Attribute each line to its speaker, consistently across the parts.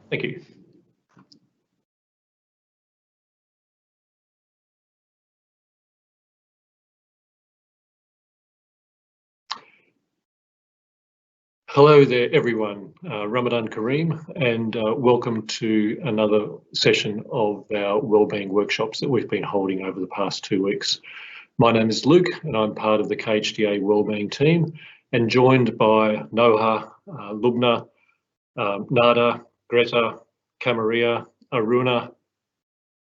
Speaker 1: Thank you. Hello there, everyone. Ramadan Kareem, and welcome to another session of our wellbeing workshops that we've been holding over the past 2 weeks. My name is Luke, and I'm part of the KHDA wellbeing team, and joined by Noha, Lubna, Nada, Greta, Camaria, Aruna,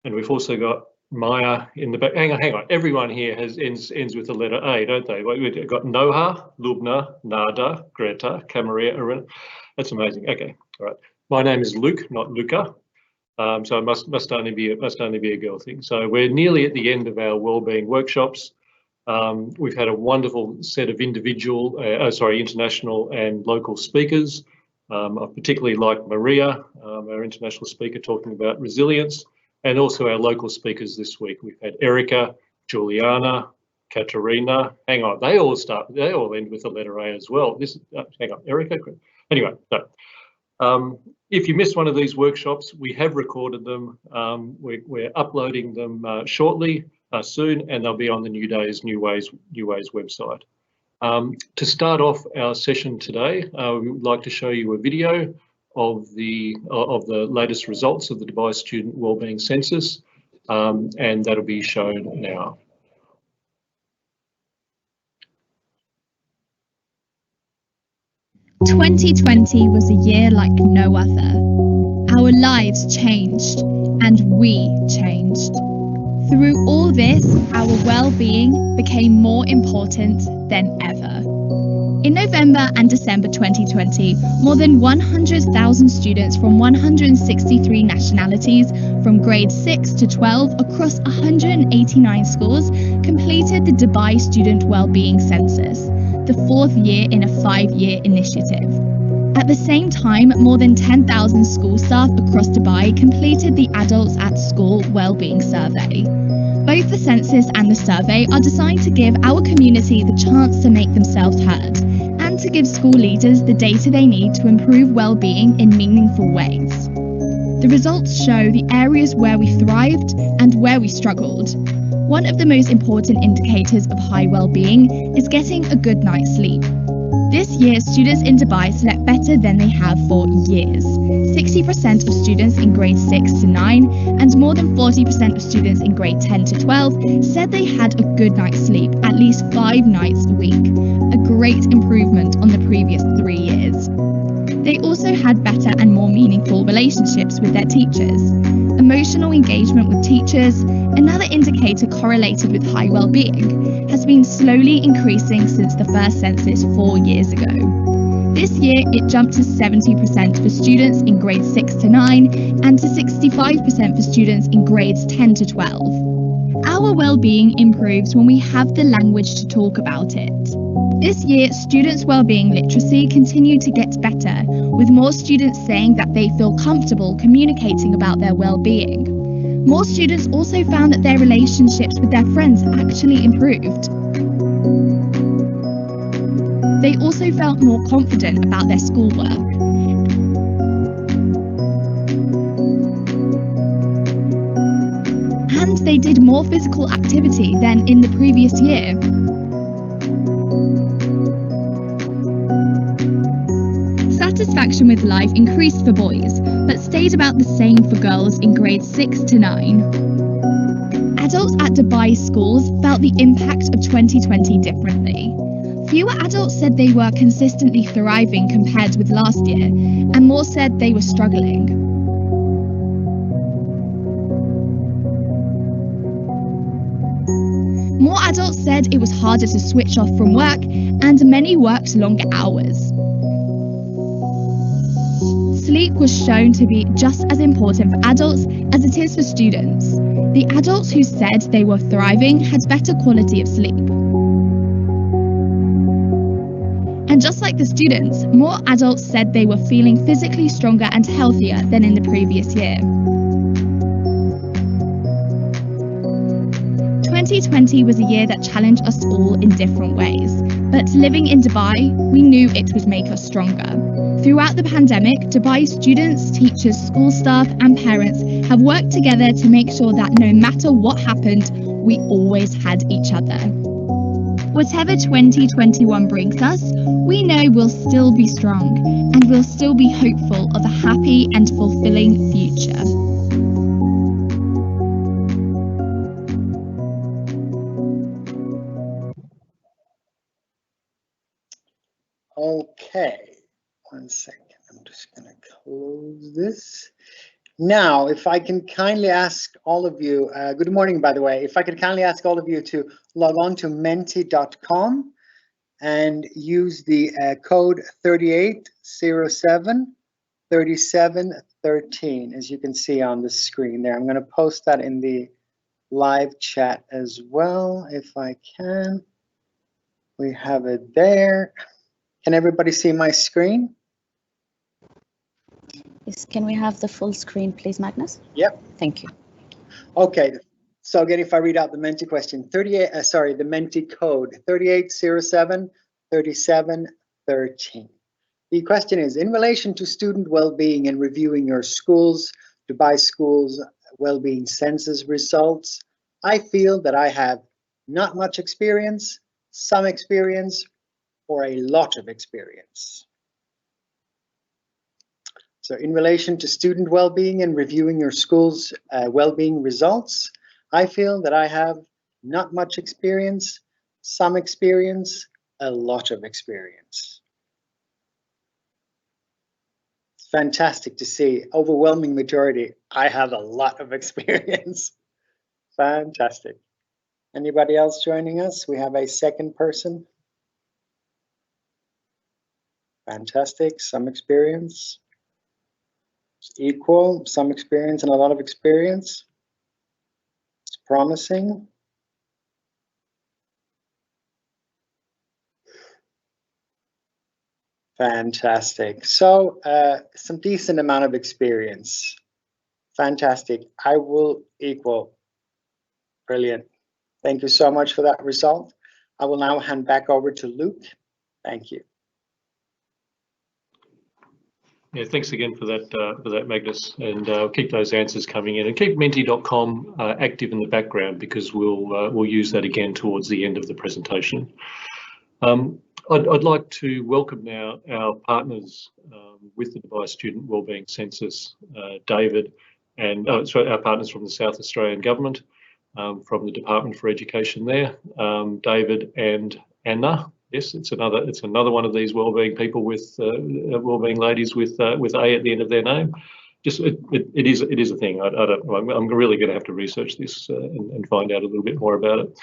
Speaker 1: and we've also got Maya in the back. Hang on. Everyone here ends with the letter A, don't they? We've got Noha, Lubna, Nada, Greta, Camaria, Aruna. That's amazing. Okay, all right. My name is Luke, not Luca. So it must only be a girl thing. So we're nearly at the end of our wellbeing workshops. We've had a wonderful set of international and local speakers. I particularly like Maria, our international speaker, talking about resilience, and also our local speakers this week. We've had Erica, Juliana, Katerina. Hang on, they all end with the letter A as well. Hang on, Erica. Anyway, so if you missed one of these workshops, we have recorded them. We're uploading them shortly, soon, and they'll be on the New Ways website. To start off our session today, we would like to show you a video of the latest results of the Dubai Student Wellbeing Census, and that'll be shown now.
Speaker 2: "2020 was a year like no other. Our lives changed, and we changed. Through all this, our well-being became more important than ever." In November and December 2020, more than 100,000 students from 163 nationalities from grade 6 to 12 across 189 schools completed the Dubai Student Wellbeing Census, the fourth year in a 5-year initiative. At the same time, more than 10,000 school staff across Dubai completed the Adults at School Wellbeing Survey. Both the census and the survey are designed to give our community the chance to make themselves heard, and to give school leaders the data they need to improve well-being in meaningful ways. The results show the areas where we thrived and where we struggled. One of the most important indicators of high well-being is getting a good night's sleep. This year, students in Dubai slept better than they have for years. 60% of students in grades 6 to 9 and more than 40% of students in grade 10 to 12 said they had a good night's sleep at least 5 nights a week, a great improvement on the previous 3 years. They also had better and more meaningful relationships with their teachers. Emotional engagement with teachers, another indicator correlated with high well-being, has been slowly increasing since the first census 4 years ago. This year, it jumped to 70% for students in grades 6 to 9 and to 65% for students in grades 10 to 12. Our well-being improves when we have the language to talk about it. This year, students' wellbeing literacy continued to get better, with more students saying that they feel comfortable communicating about their well-being. More students also found that their relationships with their friends actually improved. They also felt more confident about their schoolwork. And they did more physical activity than in the previous year. Satisfaction with life increased for boys, but stayed about the same for girls in grades 6 to 9. Adults at Dubai schools felt the impact of 2020 differently. Fewer adults said they were consistently thriving compared with last year, and more said they were struggling. More adults said it was harder to switch off from work, and many worked longer hours. Sleep was shown to be just as important for adults as it is for students. The adults who said they were thriving had better quality of sleep. And just like the students, more adults said they were feeling physically stronger and healthier than in the previous year. 2020 was a year that challenged us all in different ways, but living in Dubai, we knew it would make us stronger. Throughout the pandemic, Dubai students, teachers, school staff and parents have worked together to make sure that no matter what happened, we always had each other. Whatever 2021 brings us, we know we'll still be strong and we'll still be hopeful of a happy and fulfilling future.
Speaker 3: Okay, 1 second. I'm just going to close this. Now, if I can kindly ask all of you, good morning, by the way, if I could kindly ask all of you to log on to menti.com and use the code 3807 3713, as you can see on the screen there. I'm going to post that in the live chat as well, if I can. We have it there. Can everybody see my screen?
Speaker 4: Yes, can we have the full screen, please, Magnus?
Speaker 3: Yep.
Speaker 4: Thank you.
Speaker 3: Okay, so again, if I read out the Menti question, the Menti code, 3807 3713. The question is, in relation to student well-being and reviewing your schools, Dubai schools well-being census results, I feel that I have not much experience, some experience, or a lot of experience. So in relation to student well-being and reviewing your school's well-being results, I feel that I have not much experience, some experience, a lot of experience. It's fantastic to see. Overwhelming majority, I have a lot of experience. Fantastic. Anybody else joining us? We have a second person. Fantastic, some experience. Equal, some experience and a lot of experience. It's promising. Fantastic. So some decent amount of experience. Fantastic. I will equal. Brilliant. Thank you so much for that result. I will now hand back over to Luke. Thank you.
Speaker 1: Yeah, thanks again for that, Magnus, and keep those answers coming in, and keep menti.com active in the background, because we'll use that again towards the end of the presentation. I'd like to welcome now our partners with the Dubai Student Wellbeing Census, David, and sorry, our partners from the South Australian Government, from the Department for Education there, David and Anna. Yes, it's another one of these wellbeing people with wellbeing ladies with A at the end of their name. Just it is a thing. I don't know. I'm really going to have to research this and find out a little bit more about it.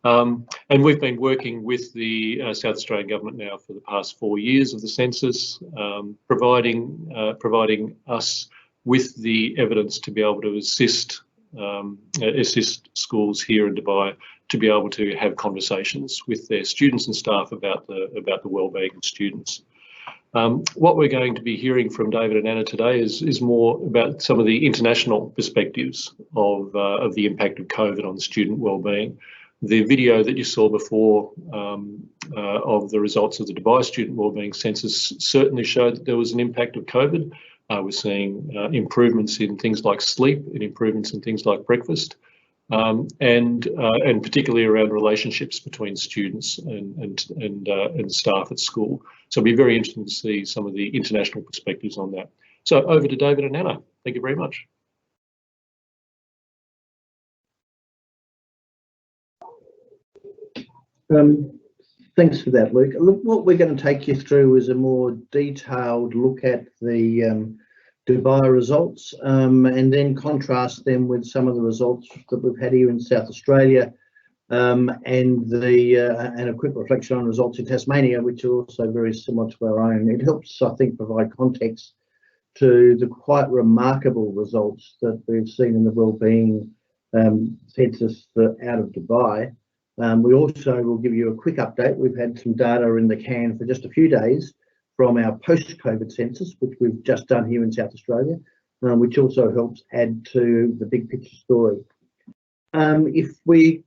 Speaker 1: And we've been working with the South Australian Government now for the past 4 years of the census, providing us with the evidence to be able to assist schools here in Dubai to be able to have conversations with their students and staff about the wellbeing of students. What we're going to be hearing from David and Anna today is more about some of the international perspectives of the impact of COVID on student wellbeing. The video that you saw before of the results of the Dubai Student Wellbeing Census certainly showed that there was an impact of COVID. We're seeing improvements in things like sleep and improvements in things like breakfast, and particularly around relationships between students and staff at school. So it'll be very interesting to see some of the international perspectives on that. So over to David and Anna. Thank you very much.
Speaker 5: Thanks for that, Luke. Look, what we're going to take you through is a more detailed look at the Dubai results, and then contrast them with some of the results that we've had here in South Australia, and a quick reflection on results in Tasmania, which are also very similar to our own. It helps, I think, provide context to the quite remarkable results that we've seen in the wellbeing census out of Dubai. We also will give you a quick update. We've had some data in the can for just a few days from our post-COVID census, which we've just done here in South Australia, which also helps add to the big picture story. If we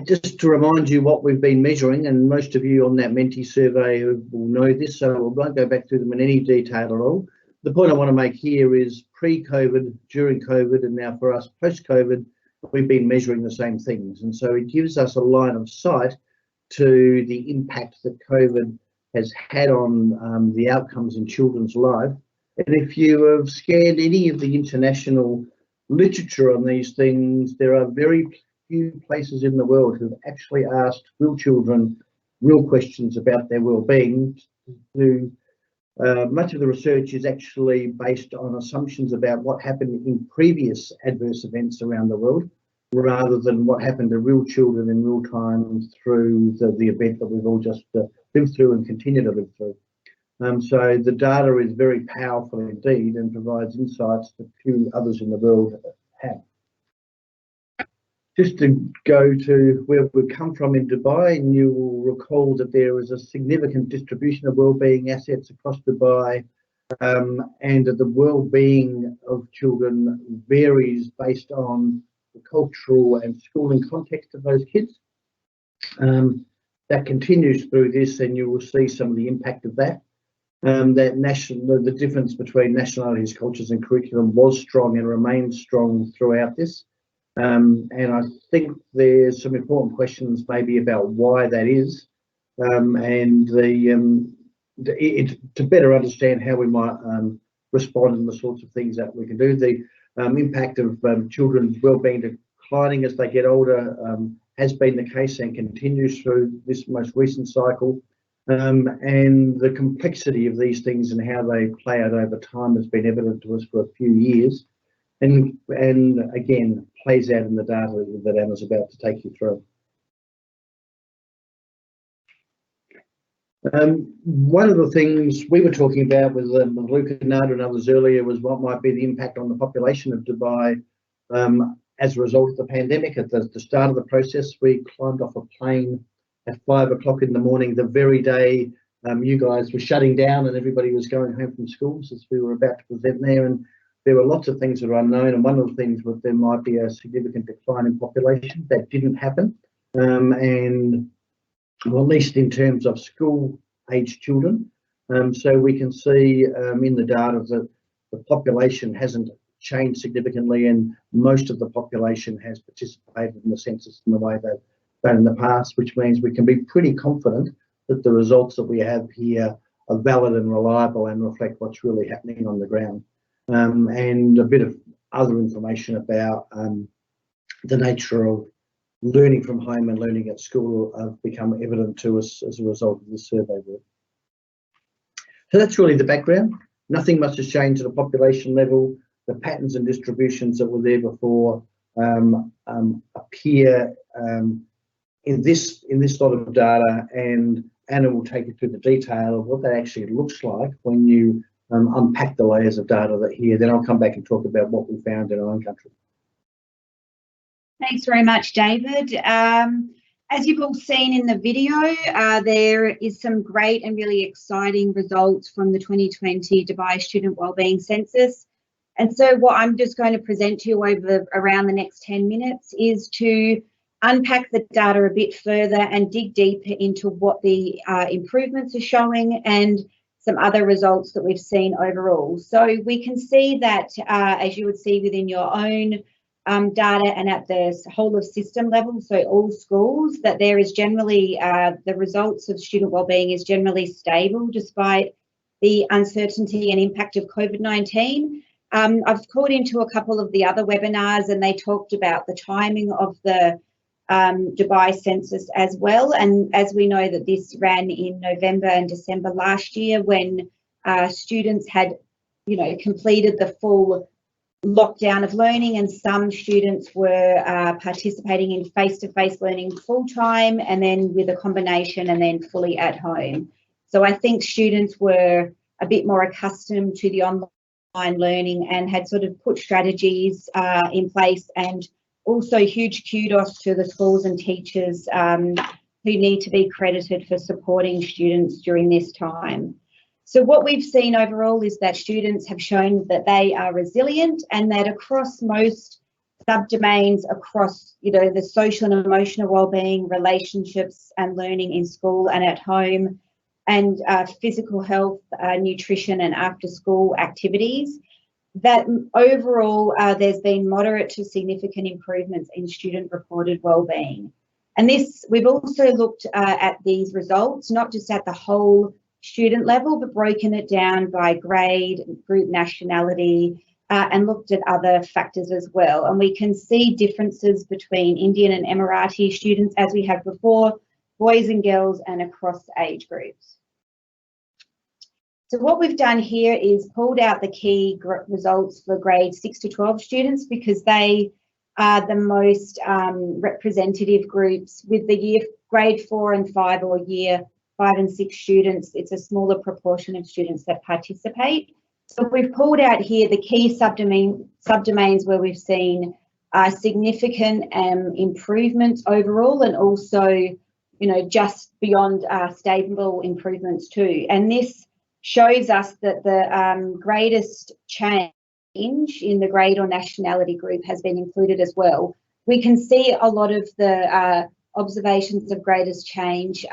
Speaker 5: just to remind you what we've been measuring, and most of you on that Menti survey will know this, so I won't go back through them in any detail at all. The point I want to make here is pre-COVID, during COVID, and now for us post-COVID, we've been measuring the same things. And so it gives us a line of sight to the impact that COVID has had on the outcomes in children's life. And if you have scanned any of the international literature on these things, there are very few places in the world who have actually asked real children real questions about their well-being. Much of the research is actually based on assumptions about what happened in previous adverse events around the world, rather than what happened to real children in real time through the event that we've all just lived through and continue to live through. So the data is very powerful indeed and provides insights that few others in the world have. Just to go to where we've come from in Dubai, and you will recall that there is a significant distribution of wellbeing assets across Dubai, and that the well-being of children varies based on the cultural and schooling context of those kids. That continues through this, and you will see some of the impact of that. The difference between nationalities, cultures and curriculum was strong and remains strong throughout this. And I think there's some important questions maybe about why that is, and to better understand how we might respond and the sorts of things that we can do. The impact of children's wellbeing declining as they get older has been the case and continues through this most recent cycle. And the complexity of these things and how they play out over time has been evident to us for a few years, and again plays out in the data that Anna's about to take you through. One of the things we were talking about with Luke and Nada and others earlier was what might be the impact on the population of Dubai as a result of the pandemic. At the start of the process, we climbed off a plane at 5 o'clock in the morning, the very day you guys were shutting down and everybody was going home from schools, as we were about to present there. And there were lots of things that are unknown, and one of the things was there might be a significant decline in population. That didn't happen, and well, at least in terms of school-aged children. So we can see in the data that the population hasn't changed significantly, and most of the population has participated in the census in the way they've done in the past, which means we can be pretty confident that the results that we have here are valid and reliable and reflect what's really happening on the ground. And a bit of other information about the nature of learning from home and learning at school have become evident to us as a result of this survey work. So that's really the background. Nothing much has changed at a population level. The patterns and distributions that were there before appear in this lot of data, and Anna will take you through the detail of what that actually looks like when you unpack the layers of data that here. Then I'll come back and talk about what we found in our own country.
Speaker 6: Thanks very much, David. As you've all seen in the video, there is some great and really exciting results from the 2020 Dubai Student Wellbeing Census. And so what I'm just going to present to you over around the next 10 minutes is to unpack the data a bit further and dig deeper into what the improvements are showing and some other results that we've seen overall. So we can see that, as you would see within your own data and at the whole of system level, so all schools, that there is generally, the results of student wellbeing is generally stable despite the uncertainty and impact of COVID-19. I've called into a couple of the other webinars and they talked about the timing of the Dubai census as well. And as we know that this ran in November and December last year, when students had, completed the full lockdown of learning, and some students were participating in face-to-face learning full-time, and then with a combination, and then fully at home. So I think students were a bit more accustomed to the online learning and had sort of put strategies in place, and also huge kudos to the schools and teachers who need to be credited for supporting students during this time. So what we've seen overall is that students have shown that they are resilient, and that across most subdomains across, the social and emotional wellbeing, relationships and learning in school and at home, and physical health, nutrition and after school activities, that overall there's been moderate to significant improvements in student reported wellbeing. And this, we've also looked at these results, not just at the whole student level, but broken it down by grade, group nationality, and looked at other factors as well. And we can see differences between Indian and Emirati students, as we have before, boys and girls, and across age groups. So what we've done here is pulled out the key results for grades 6 to 12 students, because they are the most representative groups. With the grade 4 and 5 or year 5 and 6 students, it's a smaller proportion of students that participate. So we've pulled out here the key subdomains where we've seen significant improvements overall, and also, just beyond stable improvements too. And this shows us that the greatest change in the grade or nationality group has been included as well. We can see a lot of the observations of greatest change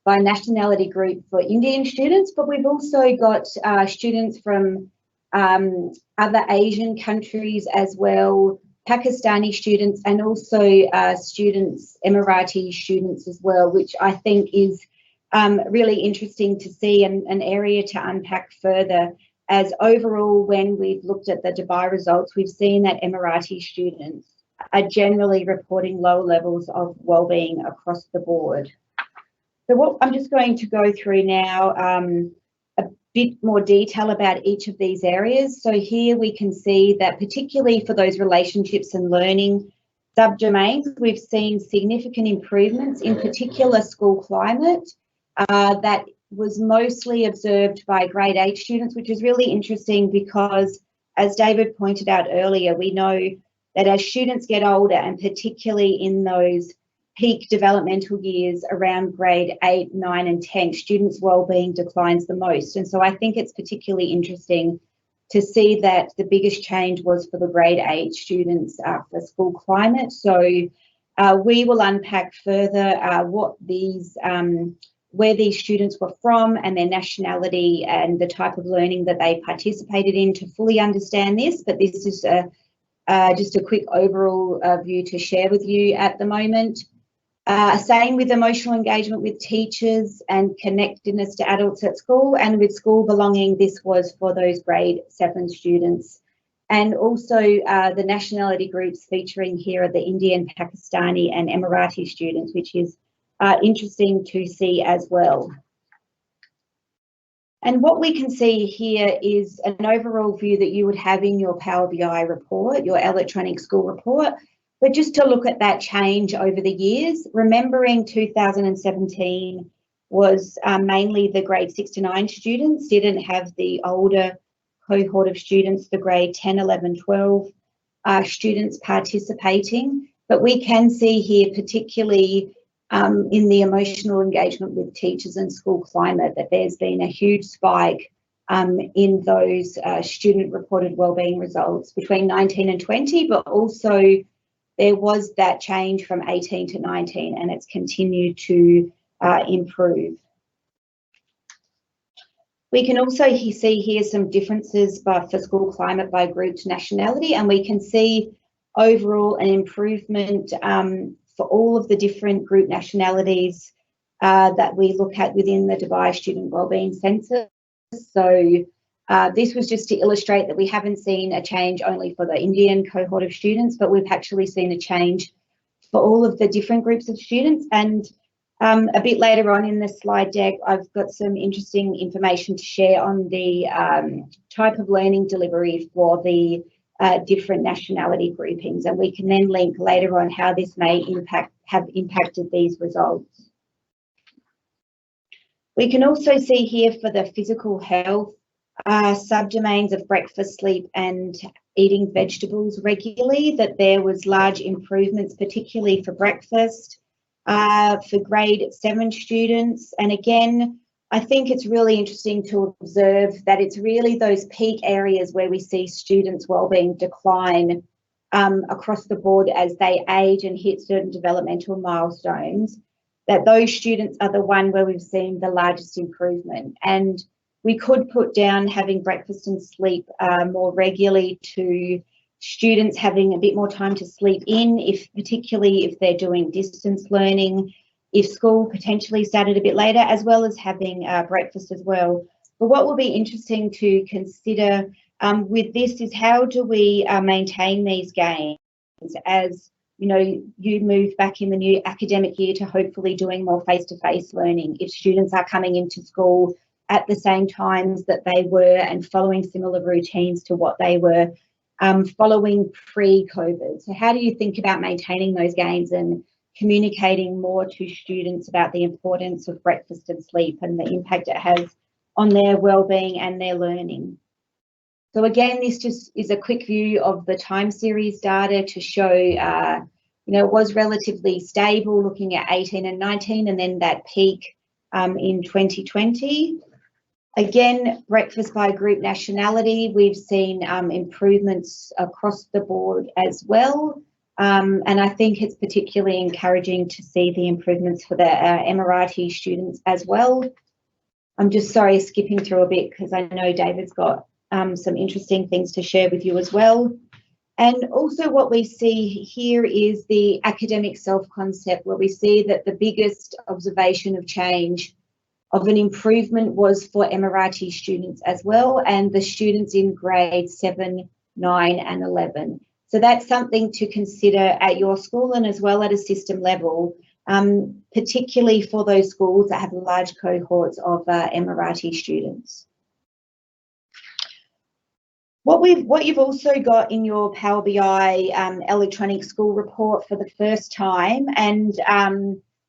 Speaker 6: by nationality group for Indian students, but we've also got students from other Asian countries as well, Pakistani students, and also Emirati students as well, which I think is really interesting to see, and an area to unpack further, as overall, when we've looked at the Dubai results, we've seen that Emirati students are generally reporting low levels of wellbeing across the board. So what I'm just going to go through now a bit more detail about each of these areas. So here we can see that particularly for those relationships and learning subdomains, we've seen significant improvements, in particular school climate, that was mostly observed by grade 8 students, which is really interesting because, as David pointed out earlier, we know that as students get older, and particularly in those peak developmental years around grade 8, 9 and 10, students' wellbeing declines the most. And so I think it's particularly interesting to see that the biggest change was for the grade 8 students for school climate. So we will unpack further what these where these students were from and their nationality and the type of learning that they participated in to fully understand this. But this is just a quick overall view to share with you at the moment. Same with emotional engagement with teachers and connectedness to adults at school, and with school belonging, this was for those grade 7 students. And also the nationality groups featuring here are the Indian, Pakistani and Emirati students, which is interesting to see as well. And what we can see here is an overall view that you would have in your Power BI report, your electronic school report, but just to look at that change over the years, remembering 2017 was mainly the grade 6 to 9 students, didn't have the older cohort of students, the grade 10, 11, 12 students participating. But we can see here, particularly in the emotional engagement with teachers and school climate, that there's been a huge spike in those student reported wellbeing results between 19 and 20, but also there was that change from 18 to 19, and it's continued to improve. We can also see here some differences for school climate by grouped nationality, and we can see overall an improvement for all of the different group nationalities that we look at within the Dubai Student Wellbeing Census. So this was just to illustrate that we haven't seen a change only for the Indian cohort of students, but we've actually seen a change for all of the different groups of students. And a bit later on in the slide deck, I've got some interesting information to share on the type of learning delivery for the different nationality groupings, and we can then link later on how this may have impacted these results. We can also see here for the physical health subdomains of breakfast, sleep and eating vegetables regularly, that there was large improvements, particularly for breakfast for grade 7 students. And again, I think it's really interesting to observe that it's really those peak areas where we see students' wellbeing decline across the board as they age and hit certain developmental milestones, that those students are the one where we've seen the largest improvement. And we could put down having breakfast and sleep more regularly to students having a bit more time to sleep in, particularly if they're doing distance learning, if school potentially started a bit later, as well as having breakfast as well. But what will be interesting to consider with this is how do we maintain these gains as you move back in the new academic year to hopefully doing more face-to-face learning. If students are coming into school at the same times that they were and following similar routines to what they were following pre-COVID. So how do you think about maintaining those gains and communicating more to students about the importance of breakfast and sleep and the impact it has on their wellbeing and their learning? So again, this just is a quick view of the time series data to show, it was relatively stable looking at 18 and 19 and then that peak in 2020. Again, breakfast by group nationality, we've seen improvements across the board as well. And I think it's particularly encouraging to see the improvements for the Emirati students as well. I'm just skipping through a bit because I know David's got some interesting things to share with you as well. And also what we see here is the academic self-concept, where we see that the biggest observation of change of an improvement was for Emirati students as well, and the students in grades 7, 9 and 11. So that's something to consider at your school and as well at a system level, particularly for those schools that have large cohorts of Emirati students. What you've also got in your Power BI electronic school report for the first time, and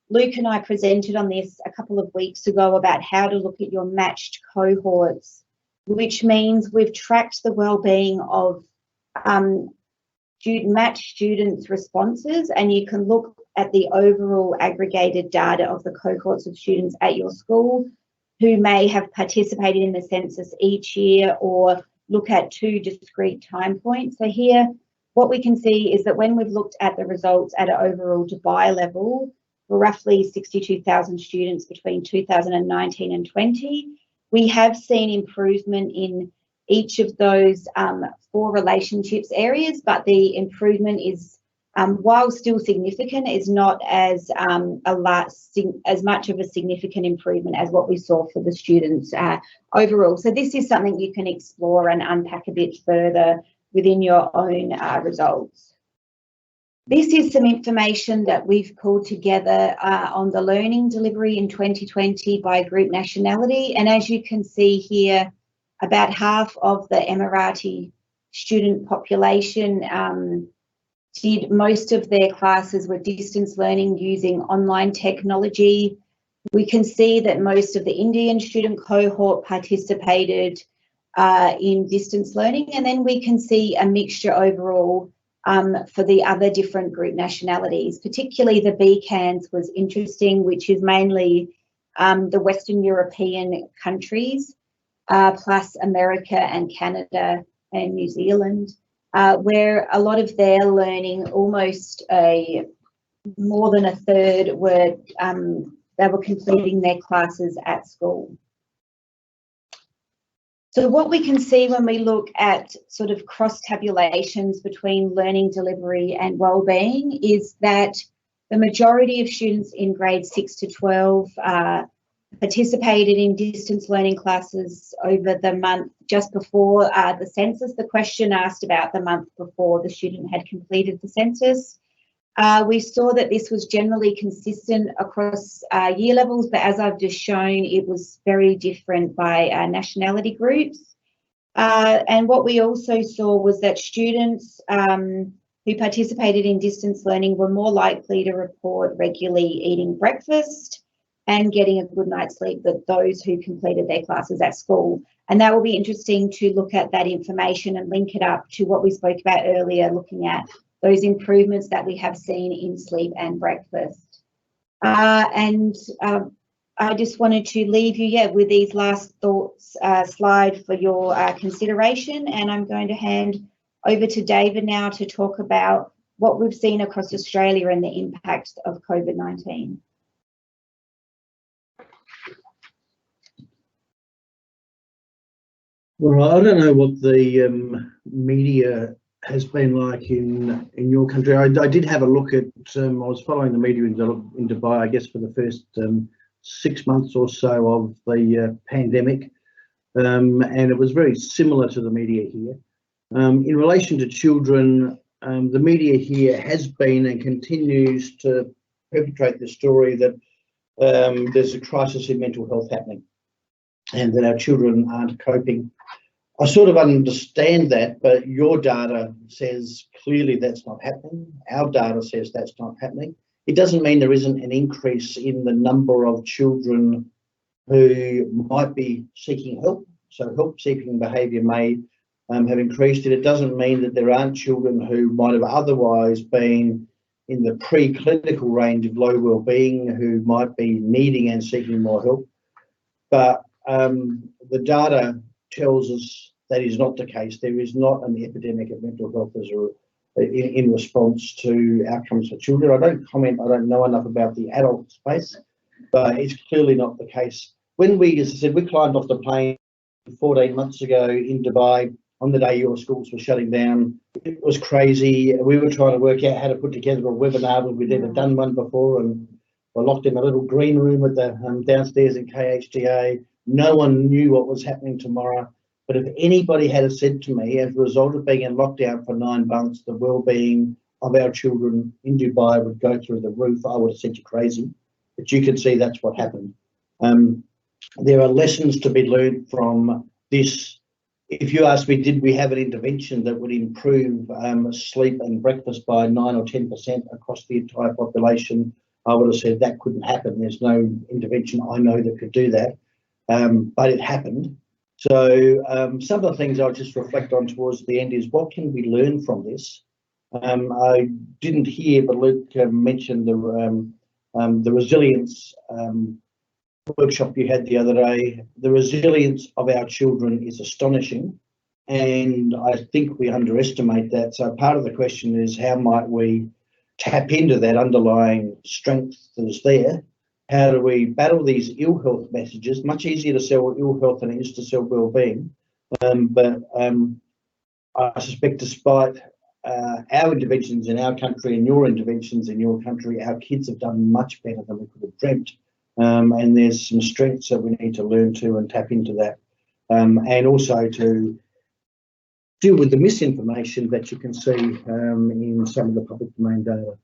Speaker 6: Luke and I presented on this a couple of weeks ago about how to look at your matched cohorts, which means we've tracked the wellbeing of matched students' responses, and you can look at the overall aggregated data of the cohorts of students at your school who may have participated in the census each year or look at 2 discrete time points. So here, what we can see is that when we've looked at the results at an overall Dubai level, for roughly 62,000 students between 2019 and 20, we have seen improvement in each of those 4 relationships areas, but the improvement is, while still significant, is not as much of a significant improvement as what we saw for the students overall. So this is something you can explore and unpack a bit further within your own results. This is some information that we've pulled together on the learning delivery in 2020 by group nationality. And as you can see here, about half of the Emirati student population did most of their classes were distance learning using online technology. We can see that most of the Indian student cohort participated in distance learning, and then we can see a mixture overall for the other different group nationalities. Particularly the BCANs was interesting, which is mainly the Western European countries, plus America and Canada and New Zealand, where a lot of their learning, almost more than a third, were they were completing their classes at school. So what we can see when we look at sort of cross-tabulations between learning delivery and wellbeing is that the majority of students in grades 6 to 12 participated in distance learning classes over the month just before the census. The question asked about the month before the student had completed the census. We saw that this was generally consistent across year levels, but as I've just shown, it was very different by nationality groups. And what we also saw was that students who participated in distance learning were more likely to report regularly eating breakfast and getting a good night's sleep than those who completed their classes at school. And that will be interesting to look at that information and link it up to what we spoke about earlier, looking at those improvements that we have seen in sleep and breakfast. I just wanted to leave you, with these last thoughts slide for your consideration, and I'm going to hand Over to David now to talk about what we've seen across Australia and the impact of COVID-19.
Speaker 5: Well, I don't know what the media has been like in your country. I did have a look at. I was following the media in Dubai, I guess, for the first 6 months or so of the pandemic, and it was very similar to the media here. In relation to children, the media here has been and continues to perpetrate the story that there's a crisis in mental health happening and that our children aren't coping. I sort of understand that, but your data says clearly that's not happening. Our data says that's not happening. It doesn't mean there isn't an increase in the number of children who might be seeking help. So help-seeking behaviour may have increased. It doesn't mean that there aren't children who might have otherwise been in the pre-clinical range of low wellbeing who might be needing and seeking more help. But the data tells us that is not the case. There is not an epidemic of mental health as in response to outcomes for children. I don't know enough about the adult space, but it's clearly not the case. When we, as I said, we climbed off the plane 14 months ago in Dubai on the day your schools were shutting down. It was crazy. We were trying to work out how to put together a webinar, but we'd never done one before, and we're locked in a little green room at the downstairs in KHDA. No one knew what was happening tomorrow. But if anybody had said to me, as a result of being in lockdown for 9 months, the well-being of our children in Dubai would go through the roof, I would have said you're crazy. But you can see that's what happened. There are lessons to be learned from this. If you ask me, did we have an intervention that would improve sleep and breakfast by 9 or 10% across the entire population, I would have said that couldn't happen. There's no intervention I know that could do that, but it happened. So some of the things I'll just reflect on towards the end is what can we learn from this? I didn't hear, but Luke mentioned the resilience workshop you had the other day. The resilience of our children is astonishing, and I think we underestimate that. So part of the question is how might we tap into that underlying strength that is there? How do we battle these ill health messages? Much easier to sell ill health than it is to sell well-being. But I suspect despite our interventions in our country and your interventions in your country, our kids have done much better than we could have dreamt. And there's some strengths that we need to learn to and tap into that. And also to deal with the misinformation that you can see in some of the public domain data.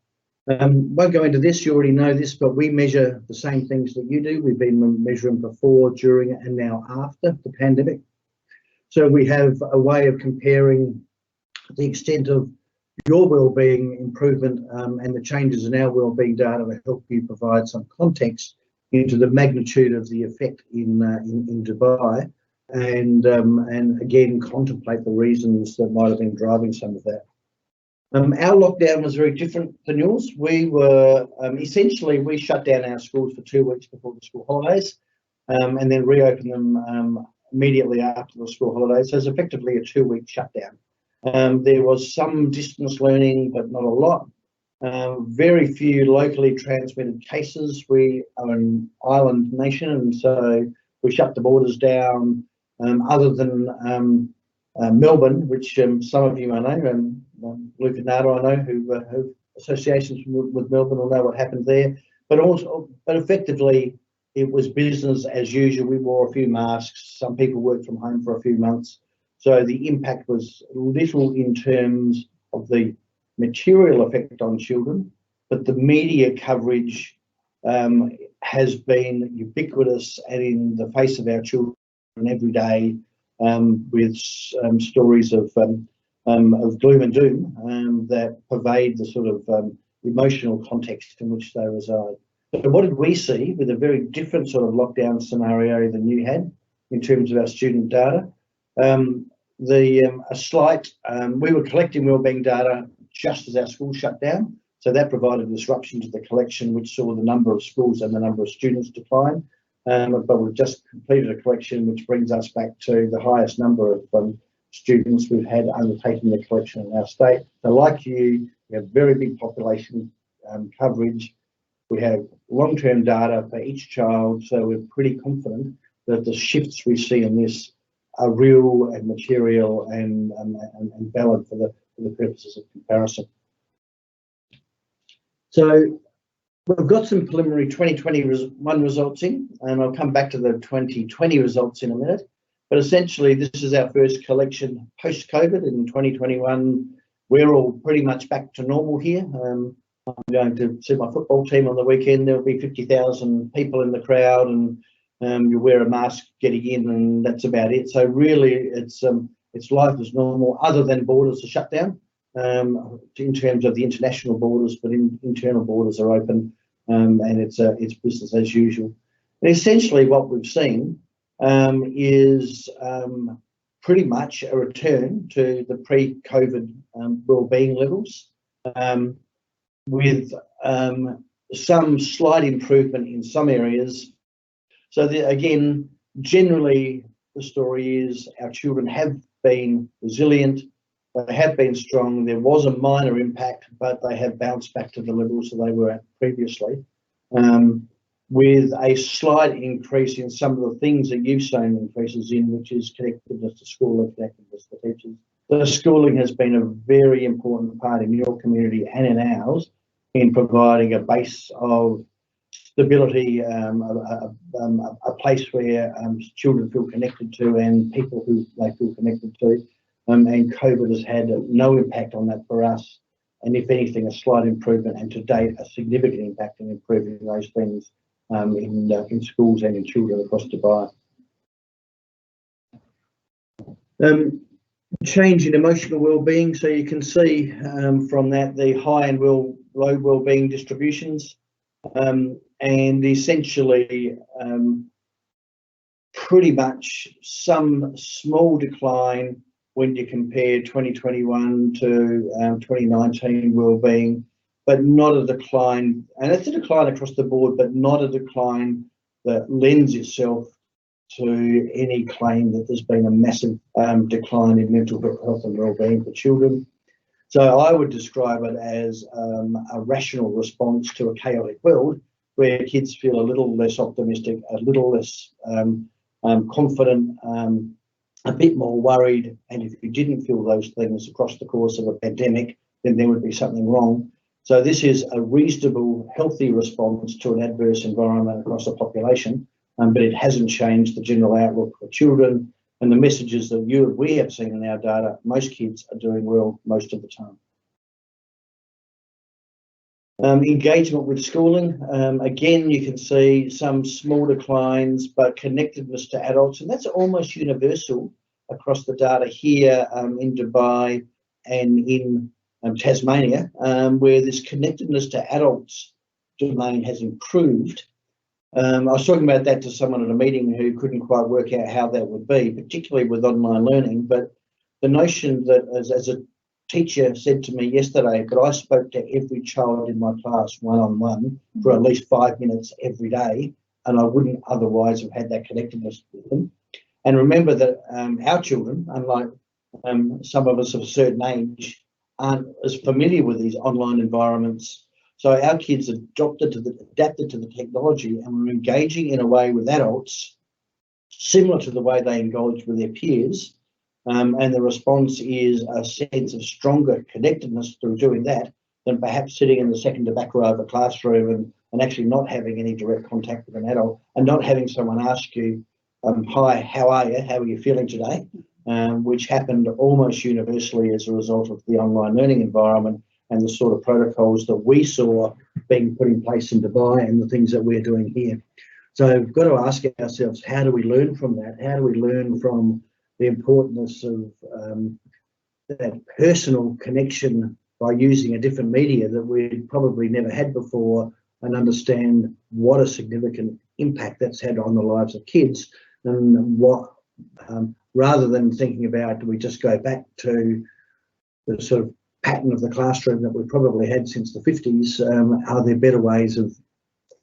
Speaker 5: Won't go into this, you already know this, but we measure the same things that you do. We've been measuring before, during, and now after the pandemic. So we have a way of comparing the extent of your wellbeing improvement and the changes in our wellbeing data to help you provide some context into the magnitude of the effect in Dubai, and again contemplate the reasons that might have been driving some of that. Our lockdown was very different than yours. We were essentially we shut down our schools for 2 weeks before the school holidays, and then reopened them immediately after the school holidays. So it's effectively a 2-week shutdown. There was some distance learning, but not a lot. Very few locally transmitted cases. We are an island nation, and so we shut the borders down. Other than Melbourne, which some of you may know, and Luke and Nada I know who have associations with Melbourne will know what happened there. But effectively, it was business as usual. We wore a few masks. Some people worked from home for a few months. So the impact was little in terms of the material effect on children, but the media coverage has been ubiquitous and in the face of our children every day, with stories of gloom and doom that pervade the sort of emotional context in which they reside. So what did we see with a very different sort of lockdown scenario than you had in terms of our student data? We were collecting wellbeing data just as our schools shut down, so that provided disruption to the collection, which saw the number of schools and the number of students decline. But we've just completed a collection which brings us back to the highest number of students we've had undertaking the collection in our state. So like you, we have very big population coverage. We have long-term data for each child, so we're pretty confident that the shifts we see in this are real and material and valid for the purposes of comparison. So we've got some preliminary 2021 results in, and I'll come back to the 2020 results in a minute. But essentially, this is our first collection post-COVID in 2021. We're all pretty much back to normal here. I'm going to see my football team on the weekend. There'll be 50,000 people in the crowd, and you wear a mask getting in, and that's about it. So really, it's life as normal, other than borders are shut down in terms of the international borders, but internal borders are open, and it's business as usual. And essentially, what we've seen is pretty much a return to the pre-COVID wellbeing levels, with some slight improvement in some areas. So again, generally the story is our children have been resilient, they have been strong. There was a minor impact, but they have bounced back to the levels that they were at previously, with a slight increase in some of the things that you've seen increases in, which is connectedness to school and connectedness to teachers. The schooling has been a very important part in your community and in ours in providing a base of stability, a place where children feel connected to and people who they feel connected to. And COVID has had no impact on that for us. And if anything, a slight improvement, and to date, a significant impact in improving those things in schools and in children across Dubai. Change in emotional well-being. So you can see from that the high and low well-being distributions, and essentially pretty much some small decline when you compare 2021 to 2019 well-being, but not a decline, and it's a decline across the board, but not a decline that lends itself to any claim that there's been a massive decline in mental health and well-being for children. So I would describe it as a rational response to a chaotic world where kids feel a little less optimistic, a little less confident, a bit more worried. And if you didn't feel those things across the course of a pandemic, then there would be something wrong. So this is a reasonable, healthy response to an adverse environment across a population, but it hasn't changed the general outlook for children. And the messages that we have seen in our data, most kids are doing well most of the time. Engagement with schooling, again, you can see some small declines, but connectedness to adults, and that's almost universal across the data here in Dubai and in Tasmania, where this connectedness to adults domain has improved. I was talking about that to someone at a meeting who couldn't quite work out how that would be, particularly with online learning, but the notion that as a teacher said to me yesterday, but I spoke to every child in my class one-on-one for at least 5 minutes every day, and I wouldn't otherwise have had that connectedness with them. And remember that our children, unlike some of us of a certain age, aren't as familiar with these online environments. So our kids adapted to the technology, and we're engaging in a way with adults similar to the way they engage with their peers. And the response is a sense of stronger connectedness through doing that than perhaps sitting in the second to back row of a classroom and actually not having any direct contact with an adult and not having someone ask you, hi, how are you? How are you feeling today? Which happened almost universally as a result of the online learning environment and the sort of protocols that we saw being put in place in Dubai and the things that we're doing here. So we've got to ask ourselves, how do we learn from that? How do we learn from the importance of that personal connection by using a different media that we'd probably never had before, and understand what a significant impact that's had on the lives of kids, and what, rather than thinking about, do we just go back to the sort of pattern of the classroom that we probably had since the 50s, are there better ways of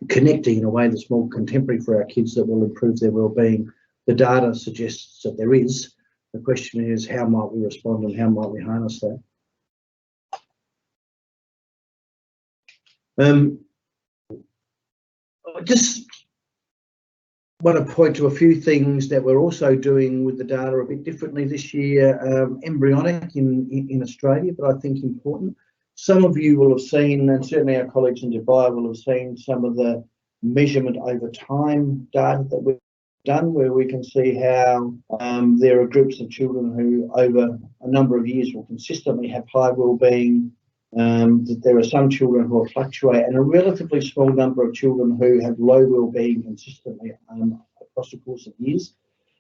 Speaker 5: connecting in a way that's more contemporary for our kids that will improve their well-being? The data suggests that there is, The question is, how might we respond and how might we harness that? I just want to point to a few things that we're also doing with the data a bit differently this year, embryonic in Australia, but I think important. Some of you will have seen, and certainly our colleagues in Dubai will have seen, some of the measurement over time data that we've done, where we can see how there are groups of children who over a number of years will consistently have high wellbeing, that there are some children who will fluctuate, and a relatively small number of children who have low wellbeing consistently across the course of years.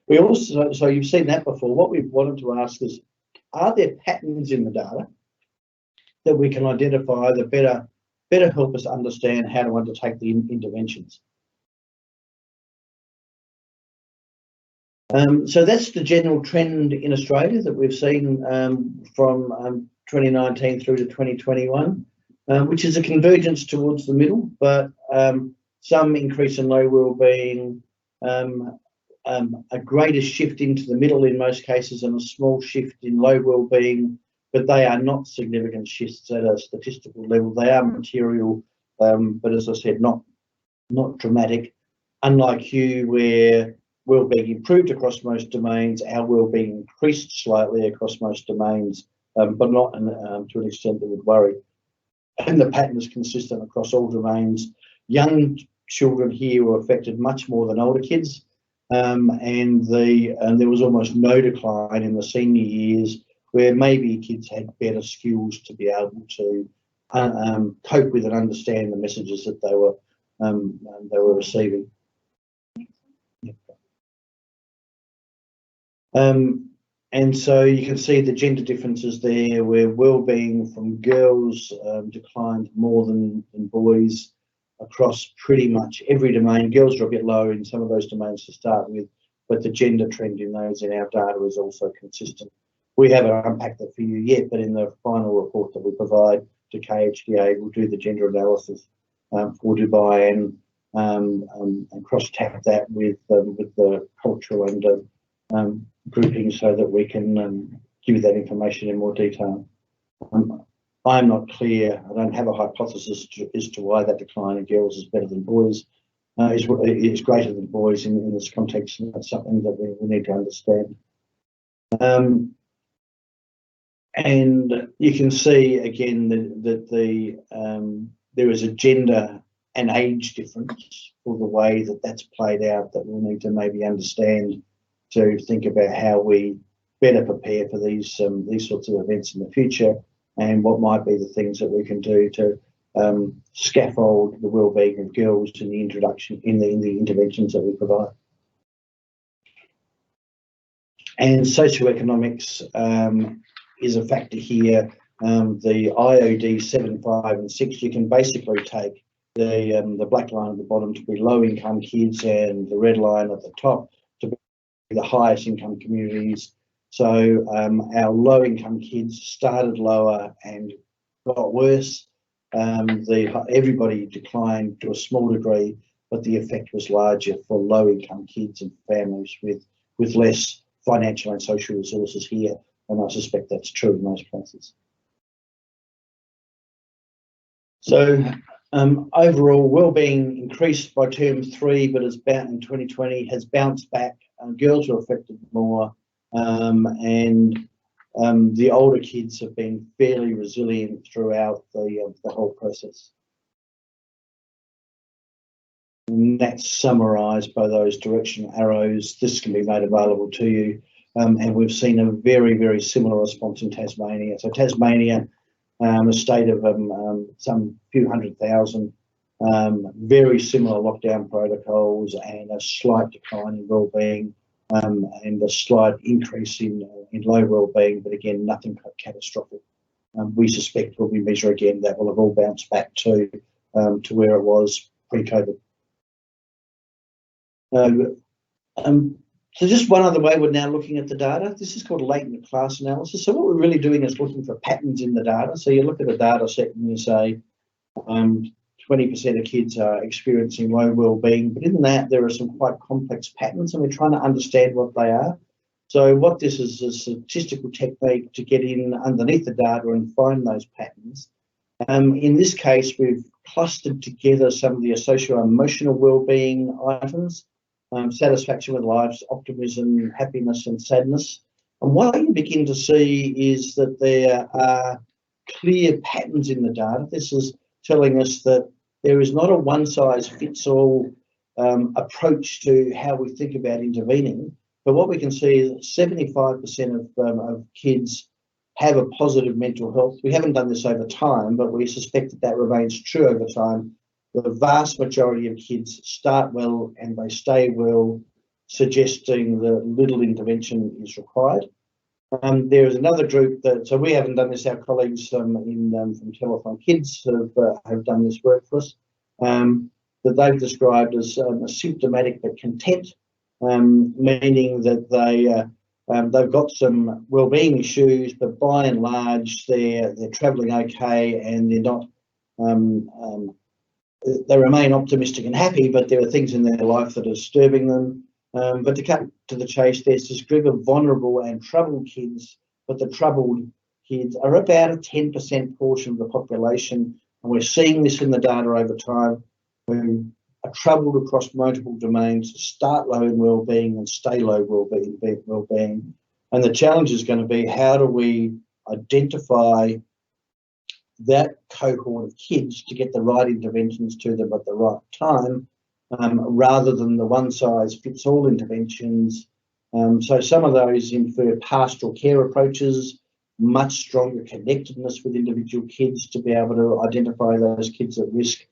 Speaker 5: We also, so you've seen that before, what we've wanted to ask is, are there patterns in the data that we can identify that better help us understand how to undertake the interventions? So that's the general trend in Australia that we've seen from 2019 through to 2021, which is a convergence towards the middle, but some increase in low wellbeing, a greater shift into the middle in most cases, and a small shift in low wellbeing, but they are not significant shifts at a statistical level. They are material, but as I said, not dramatic. Unlike you, where wellbeing improved across most domains, our wellbeing increased slightly across most domains, but not to an extent that would worry. And the pattern is consistent across all domains. Young children here were affected much more than older kids, and there was almost no decline in the senior years, where maybe kids had better skills to be able to cope with and understand the messages that they were receiving. And so you can see the gender differences there, where wellbeing from girls declined more than boys across pretty much every domain. Girls are a bit lower in some of those domains to start with, but the gender trend in those in our data is also consistent. We haven't unpacked that for you yet, but in the final report that we provide to KHDA, we'll do the gender analysis for Dubai and cross-tap that with the cultural and grouping, so that we can give you that information in more detail. I'm not clear, I don't have a hypothesis as to why that decline in girls is better than boys, is greater than boys in this context, and that's something that we need to understand. And you can see again that there is a gender and age difference for the way that that's played out, that we'll need to maybe understand to think about how we better prepare for these sorts of events in the future, and what might be the things that we can do to scaffold the wellbeing of girls in the introduction in the interventions that we provide. And socioeconomics is a factor here. The IOD 7, 5 and 6, you can basically take the black line at the bottom to be low income kids, and the red line at the top to be the highest income communities. So our low income kids started lower and got worse. Everybody declined to a small degree, but the effect was larger for low income kids and families with less financial and social resources here, and I suspect that's true in most places. So overall, wellbeing increased by term 3, but is bound in 2020 has bounced back. Girls are affected more, and the older kids have been fairly resilient throughout the whole process. And that's summarised by those direction arrows. This can be made available to you, and we've seen a very, very similar response in Tasmania. So Tasmania, a state of some few 100,000, very similar lockdown protocols, and a slight decline in wellbeing, and a slight increase in low wellbeing, but again, nothing catastrophic. We suspect when we measure again, that will have all bounced back to where it was pre-COVID. So just one other way we're now looking at the data. This is called latent class analysis. So what we're really doing is looking for patterns in the data. So you look at a data set and you say 20% of kids are experiencing low wellbeing, but in that there are some quite complex patterns, and we're trying to understand what they are. So what this is a statistical technique to get in underneath the data and find those patterns. In this case, we've clustered together some of the socio-emotional wellbeing items, satisfaction with life, optimism, happiness and sadness. And what you begin to see is that there are clear patterns in the data. This is telling us that there is not a one-size-fits-all approach to how we think about intervening. But what we can see is 75% of kids have a positive mental health. We haven't done this over time, but we suspect that that remains true over time. The vast majority of kids start well and they stay well, suggesting that little intervention is required. There is another group that, so we haven't done this, our colleagues from Telephone Kids have done this work for us, that they've described as symptomatic but content, meaning that they've got some wellbeing issues, but by and large they're travelling okay, and they're not. They remain optimistic and happy, but there are things in their life that are disturbing them. But to cut to the chase, there's this group of vulnerable and troubled kids, but the troubled kids are about a 10% portion of the population, and we're seeing this in the data over time, who are troubled across multiple domains, start low in wellbeing and stay low wellbeing. And the challenge is going to be, how do we identify that cohort of kids to get the right interventions to them at the right time, rather than the one-size-fits-all interventions. So some of those infer pastoral care approaches, much stronger connectedness with individual kids to be able to identify those kids at risk,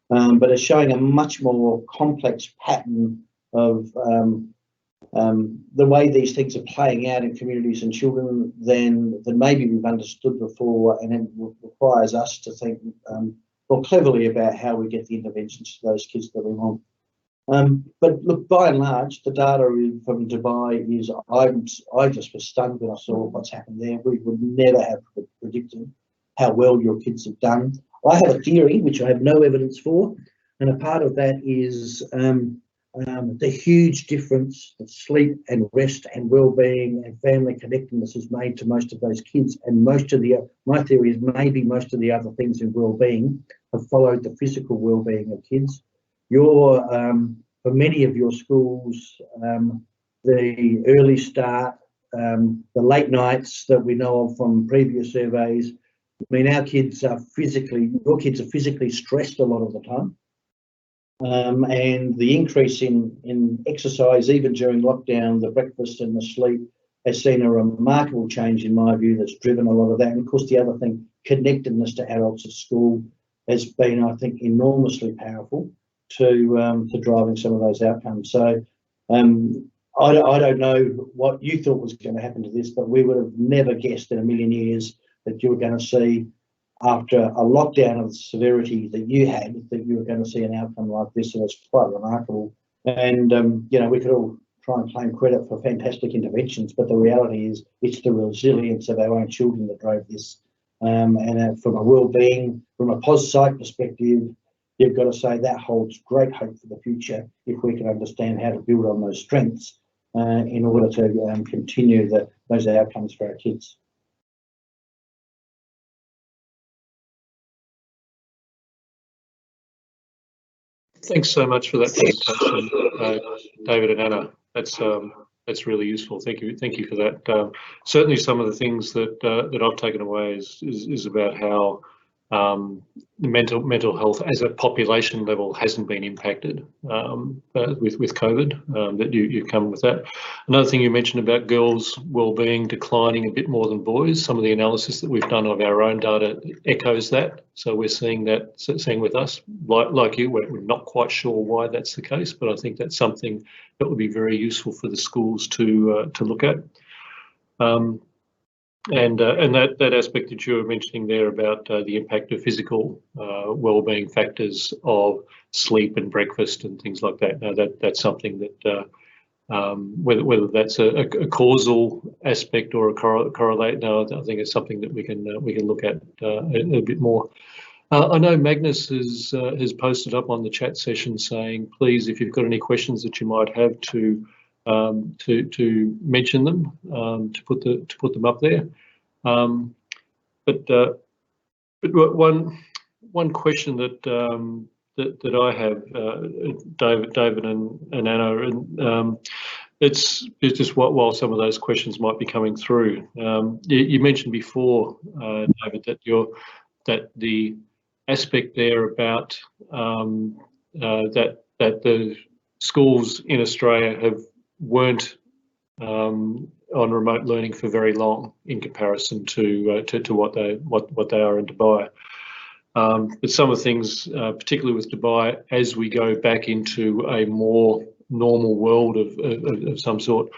Speaker 5: but it's showing a much more complex pattern of the way these things are playing out in communities and children than maybe we've understood before, and it requires us to think more cleverly about how we get the interventions to those kids that we want. But look, by and large, the data from Dubai is, I just was stunned when I saw what's happened there. We would never have predicted how well your kids have done. I have a theory, which I have no evidence for, and a part of that is the huge difference that sleep and rest and well-being and family connectedness has made to most of those kids. And my theory is maybe most of the other things in well-being have followed the physical well-being of kids. For many of your schools, the early start, the late nights that we know of from previous surveys, I mean, your kids are physically stressed a lot of the time. And the increase in exercise, even during lockdown, the breakfast and the sleep, has seen a remarkable change, in my view, that's driven a lot of that. And of course, the other thing, connectedness to adults at school, has been, I think, enormously powerful to driving some of those outcomes. So I don't know what you thought was going to happen to this, but we would have never guessed in a million years that you were going to see, after a lockdown of the severity that you had, that you were going to see an outcome like this. And it's quite remarkable. And we could all try and claim credit for fantastic interventions, but the reality is it's the resilience of our own children that drove this. And from a wellbeing, from a pos psych perspective, you've got to say that holds great hope for the future if we can understand how to build on those strengths in order to continue those outcomes for our kids.
Speaker 1: Thanks so much for that presentation, David and Anna. That's really useful. Thank you for that. Certainly, some of the things that I've taken away is about how mental health as a population level hasn't been impacted with COVID. That you've come with that. Another thing you mentioned about girls' wellbeing declining a bit more than boys. Some of the analysis that we've done of our own data echoes that. So we're seeing with us, like you, we're not quite sure why that's the case, but I think that's something that would be very useful for the schools to look at. And that aspect that you were mentioning there about the impact of physical wellbeing factors of sleep and breakfast and things like that. Now that's something that whether that's a causal aspect or a correlate. No, I think it's something that we can look at a bit more. I know Magnus has posted up on the chat session saying, please, if you've got any questions that you might have, to to mention them, to put them up there. But one question that I have, David and Anna, and it's just while some of those questions might be coming through. You mentioned before, David, that the aspect there about that the schools in Australia weren't on remote learning for very long in comparison to what they are in Dubai. But some of the things, particularly with Dubai, as we go back into a more normal world of some sort,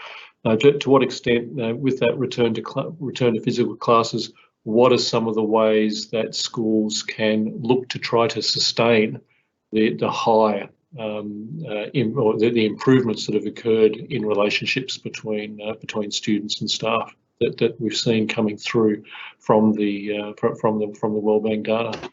Speaker 1: to what extent, with that return to physical classes, what are some of the ways that schools can look to try to sustain the high or the improvements that have occurred in relationships between students and staff that we've seen coming through from the wellbeing data?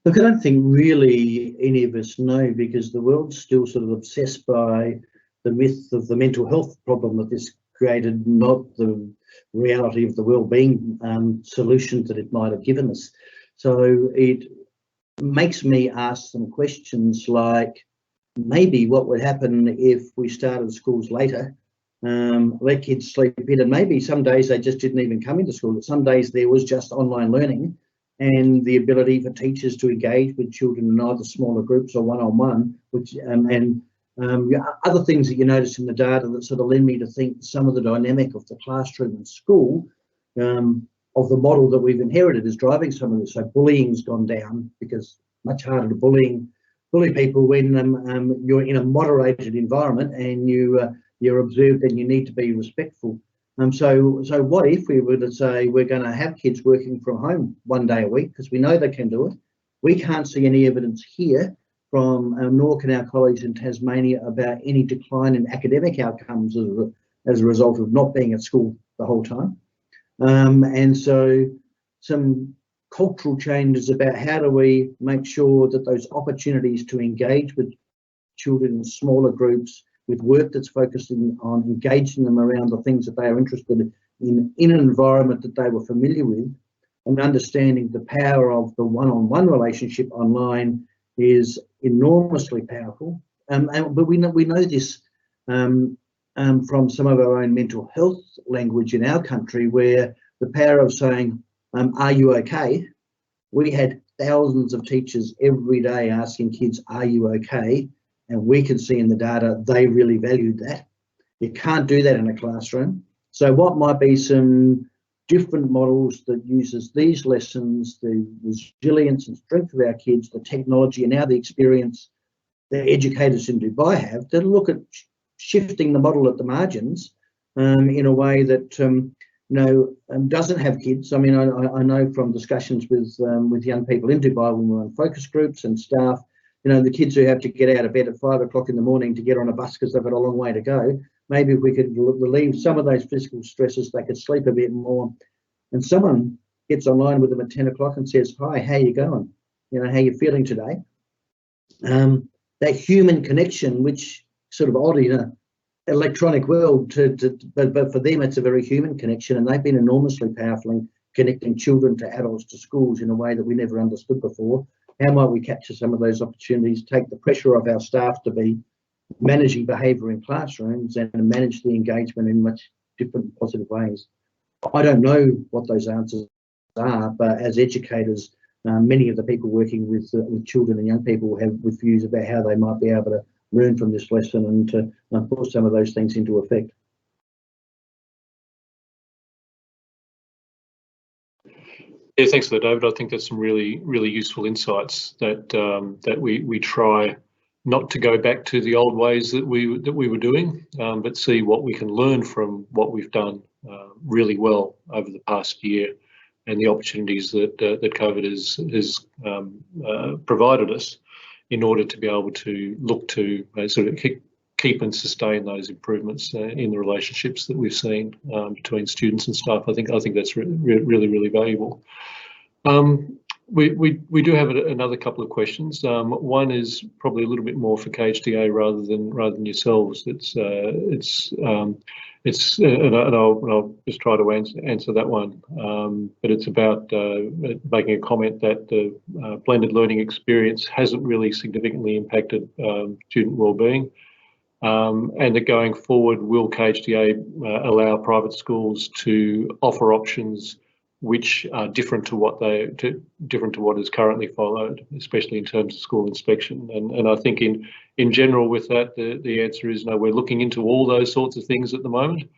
Speaker 5: Look, I don't think really any of us know, because the world's still sort of obsessed by the myth of the mental health problem that this created, not the reality of the wellbeing solutions that it might have given us. So it makes me ask some questions like, maybe what would happen if we started schools later, let kids sleep in, and maybe some days they just didn't even come into school. Some days there was just online learning and the ability for teachers to engage with children in either smaller groups or one-on-one, which other things that you notice in the data that sort of led me to think some of the dynamic of the classroom and school, of the model that we've inherited, is driving some of this. So bullying's gone down, because much harder to bully people when you're in a moderated environment and you're observed and you need to be respectful. So what if we were to say we're going to have kids working from home one day a week, because we know they can do it. We can't see any evidence here from, nor can our colleagues in Tasmania, about any decline in academic outcomes as a result of not being at school the whole time. And so some cultural changes about how do we make sure that those opportunities to engage with children in smaller groups, with work that's focusing on engaging them around the things that they are interested in an environment that they were familiar with, and understanding the power of the one-on-one relationship online is enormously powerful. But we know this from some of our own mental health language in our country, where the power of saying, are you okay? We had thousands of teachers every day asking kids, are you okay? And we could see in the data they really valued that. You can't do that in a classroom. So what might be some different models that uses these lessons, the resilience and strength of our kids, the technology, and now the experience the educators in Dubai have, to look at shifting the model at the margins in a way that doesn't have kids. I mean, I know from discussions with young people in Dubai when we're on focus groups and staff, the kids who have to get out of bed at 5 o'clock in the morning to get on a bus because they've got a long way to go. Maybe if we could relieve some of those physical stresses, they could sleep a bit more. And someone gets online with them at 10 o'clock and says, hi, how you going? How you feeling today? That human connection, which sort of odd in an electronic world, but for them it's a very human connection, and they've been enormously powerful in connecting children to adults to schools in a way that we never understood before. How might we capture some of those opportunities, take the pressure off our staff to be managing behaviour in classrooms and manage the engagement in much different positive ways? I don't know what those answers are, but as educators, many of the people working with children and young people have with views about how they might be able to learn from this lesson and to put some of those things into effect.
Speaker 1: Yeah, thanks for that, David. I think that's some really, really useful insights that we try not to go back to the old ways that we were doing, but see what we can learn from what we've done really well over the past year, and the opportunities that COVID has provided us in order to be able to look to sort of keep and sustain those improvements in the relationships that we've seen between students and staff. I think that's really, really valuable. We do have another couple of questions. One is probably a little bit more for KHDA rather than yourselves. And I'll just try to answer that one. But it's about making a comment that the blended learning experience hasn't really significantly impacted student wellbeing. And that going forward, will KHDA allow private schools to offer options which are different to what is currently followed, especially in terms of school inspection? And I think in general with that, the answer is no. We're looking into all those sorts of things at the moment.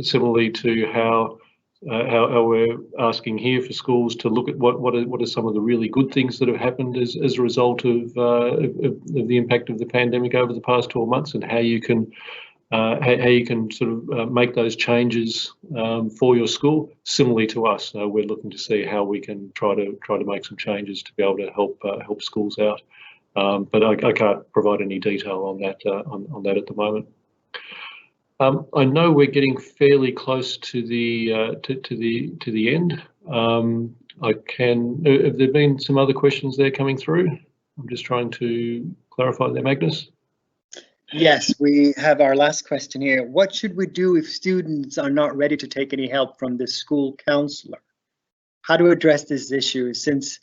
Speaker 1: Similarly to how we're asking here for schools to look at what are some of the really good things that have happened as a result of the impact of the pandemic over the past 12 months, and how you can sort of make those changes for your school. Similarly to us, we're looking to see how we can try to make some changes to be able to help schools out. But I can't provide any detail on that at the moment. I know we're getting fairly close to the end. Have there been some other questions there coming through? I'm just trying to clarify there, Magnus.
Speaker 3: Yes, we have our last question here. What should we do if students are not ready to take any help from the school counsellor? How to address this issue since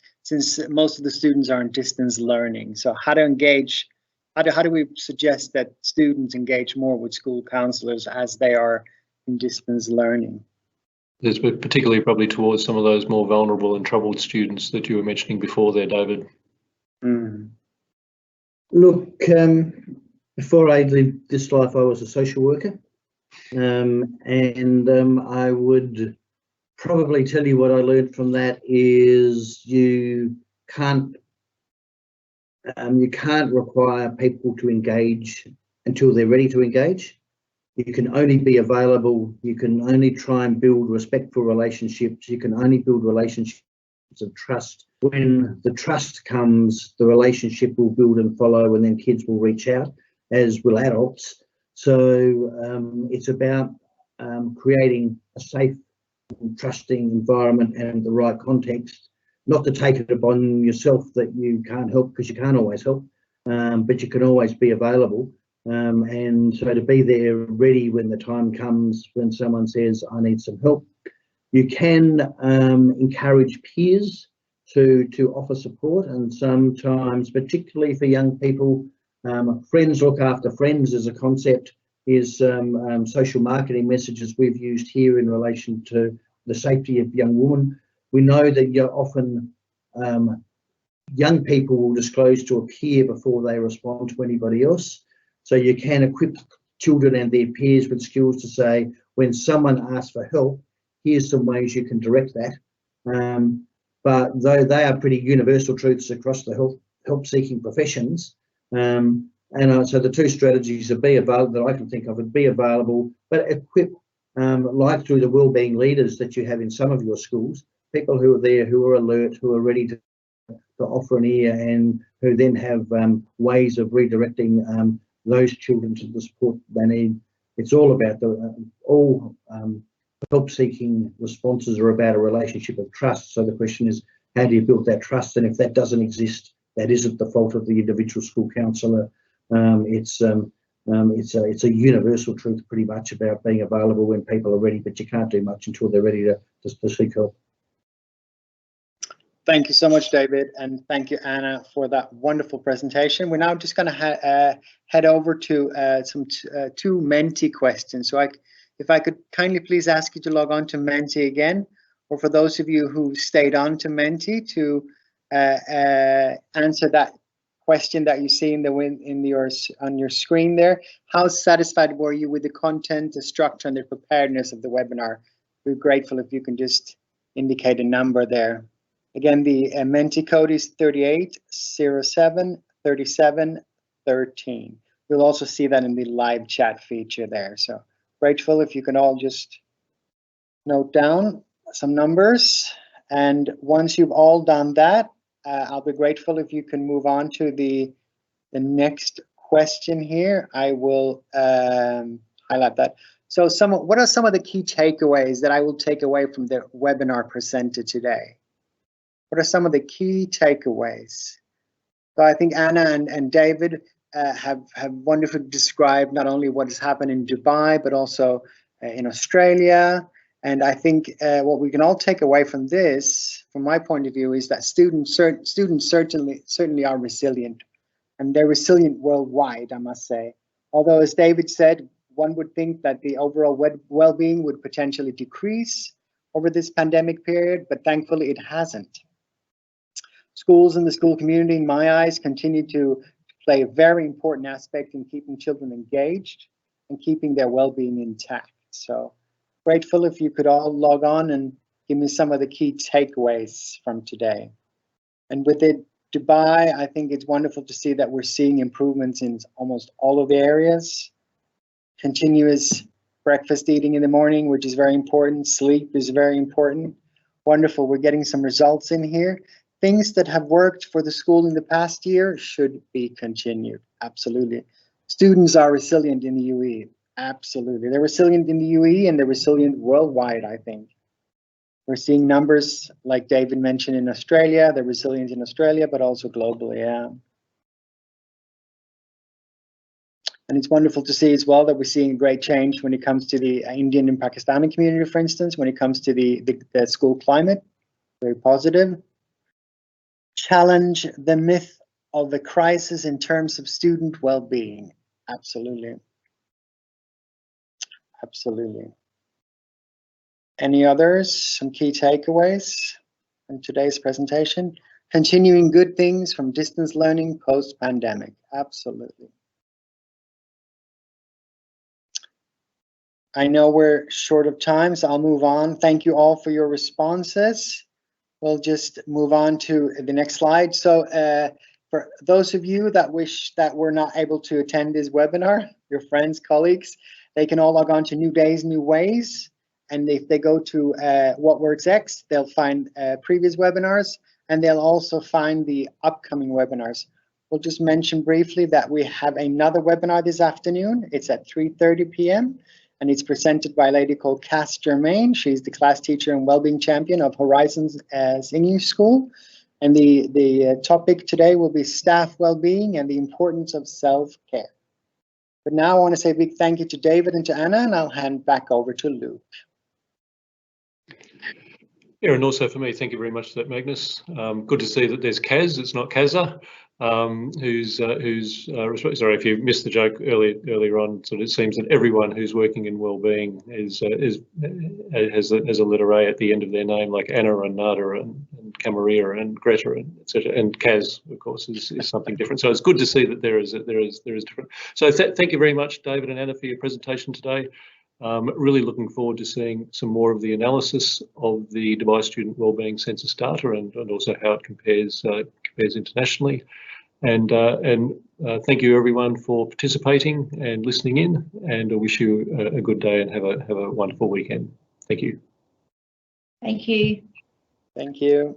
Speaker 3: most of the students are in distance learning? So how to engage? How do we suggest that students engage more with school counsellors as they are in distance learning?
Speaker 1: There's particularly probably towards some of those more vulnerable and troubled students that you were mentioning before there, David.
Speaker 5: Look, before I lived this life, I was a social worker, and I would probably tell you what I learned from that is you can't require people to engage until they're ready to engage. You can only be available. You can only try and build respectful relationships. You can only build relationships of trust. When the trust comes, the relationship will build and follow, and then kids will reach out, as will adults. So it's about creating a safe, trusting environment and the right context. Not to take it upon yourself that you can't help, because you can't always help, but you can always be available. And so to be there ready when the time comes, when someone says, I need some help. You can encourage peers to offer support, and sometimes, particularly for young people, friends look after friends as a concept is social marketing messages we've used here in relation to the safety of young women. We know that you're often young people will disclose to a peer before they respond to anybody else. So you can equip children and their peers with skills to say, when someone asks for help, here's some ways you can direct that. But though they are pretty universal truths across the help-seeking professions, so the two strategies are be available that I can think of would be available, but equip, like through the wellbeing leaders that you have in some of your schools, people who are there, who are alert, who are ready to offer an ear, and who then have ways of redirecting those children to the support they need. It's all about help-seeking responses are about a relationship of trust. So the question is, how do you build that trust? And if that doesn't exist, that isn't the fault of the individual school counsellor. It's a universal truth pretty much about being available when people are ready, but you can't do much until they're ready to seek help.
Speaker 3: Thank you so much, David, and thank you, Anna, for that wonderful presentation. We're now just going to head over to two Menti questions. So if I could kindly please ask you to log on to Menti again, or for those of you who stayed on to Menti to answer that question that you see on your screen there. How satisfied were you with the content, the structure, and the preparedness of the webinar? We're grateful if you can just indicate a number there. Again, the Menti code is 38073713. You'll also see that in the live chat feature there. So grateful if you can all just note down some numbers. And once you've all done that, I'll be grateful if you can move on to the next question here. I will highlight that. So what are some of the key takeaways that I will take away from the webinar presented today? What are some of the key takeaways? So I think Anna and David have wonderfully described not only what has happened in Dubai, but also in Australia. And I think what we can all take away from this, from my point of view, is that students certainly are resilient, and they're resilient worldwide, I must say. Although, as David said, one would think that the overall well-being would potentially decrease over this pandemic period, but thankfully it hasn't. Schools and the school community, in my eyes, continue to play a very important aspect in keeping children engaged and keeping their well-being intact. So grateful if you could all log on and give me some of the key takeaways from today. And with it, Dubai, I think it's wonderful to see that we're seeing improvements in almost all of the areas. Continuous breakfast eating in the morning, which is very important. Sleep is very important. Wonderful, we're getting some results in here. Things that have worked for the school in the past year should be continued, absolutely. Students are resilient in the UE, absolutely. They're resilient in the UE and they're resilient worldwide, I think. We're seeing numbers like David mentioned in Australia, they're resilient in Australia, but also globally, yeah. And it's wonderful to see as well that we're seeing a great change when it comes to the Indian and Pakistani community, for instance, when it comes to the school climate, very positive. Challenge the myth of the crisis in terms of student well-being, absolutely. Absolutely. Any others, some key takeaways from today's presentation? Continuing good things from distance learning post-pandemic, absolutely. I know we're short of time, so I'll move on. Thank you all for your responses. We'll just move on to the next slide. So for those of you that wish that were not able to attend this webinar, your friends, colleagues, they can all log on to New Days, New Ways. And if they go to What Works X, they'll find previous webinars, and they'll also find the upcoming webinars. We'll just mention briefly that we have another webinar this afternoon. It's at 3:30 p.m. and it's presented by a lady called Cass Germain. She's the class teacher and wellbeing champion of Horizons Singing School. And the topic today will be staff wellbeing and the importance of self-care. But now I want to say a big thank you to David and to Anna, and I'll hand back over to Luke.
Speaker 1: Yeah, and also for me, thank you very much for that, Magnus. Good to see that there's Kaz, it's not Kaza, who's sorry if you missed the joke earlier on. So it seems that everyone who's working in wellbeing has a letter A at the end of their name, like Anna and Nada and Camarilla and Greta and etc. And Kaz, of course, is something different. So it's good to see that there is different. So thank you very much, David and Anna, for your presentation today. Really looking forward to seeing some more of the analysis of the Dubai Student Wellbeing Census data and also how it compares internationally. And thank you everyone for participating and listening in. And I wish you a good day and have a wonderful weekend. Thank you.
Speaker 6: Thank you.
Speaker 3: Thank you.